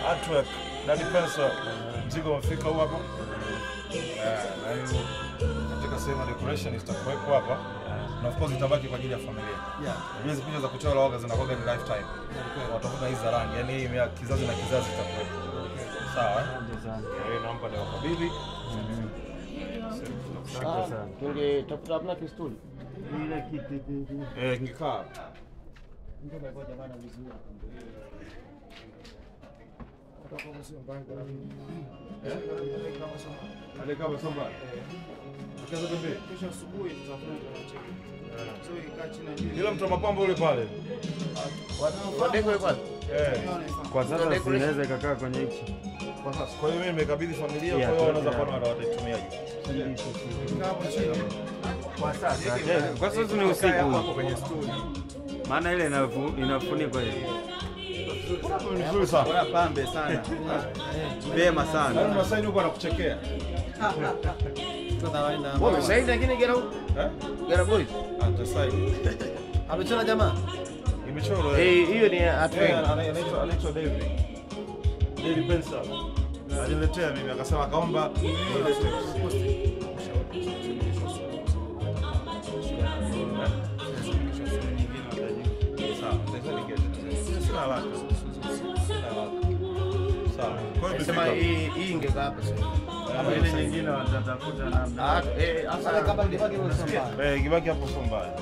artwork na pencil mzigo umefika hapo. Na hiyo katika sehemu decoration itakuwepo hapa. Na of course itabaki kwa ajili ya familia. Hizi picha za kuchora waga zinakuwa ni lifetime. Watakuta hizi za rangi, yani kizazi na kizazi itakuwepo. Sawa? Naomba niwakabidhi. Sasa tungetafuta hapa kistuli. Ile kiti. Ngikaa. Ndio kwa jamani vizuri. Atakuwa sio mbaya. Kama somba. Akaza bembe. Kesho asubuhi tutafanya cheki. So ikaa chini Ile mtu wa mapambo yule pale. Wadeko yuko wapi? Kwa sasa sinaweza ikakaa kwenye hichi. Kwa sasa kwa hiyo mimi nimekabidhi familia, kwa hiyo wanaweza kuona watatumiaje. Hapo chini. Kwa sasa ni usiku Kwenye studio. maana ile inafunikwa hivi. Ni nzuri sana. Bora pambe sana. Vema sana. Yaani Masai huko anakuchekea. Tutawaenda. Wewe Said lakini Gera boys. Atasai. Amechora jamaa. Imechorwa. Hiyo ni anaitwa David. David Pensa. Aliletea mimi akasema akaomba sema hii ingekaa hapa sasa. Kama ile nyingine watatafuta namna. Hasa kama ndivyo kibaki hapo kibaki hapo Somba.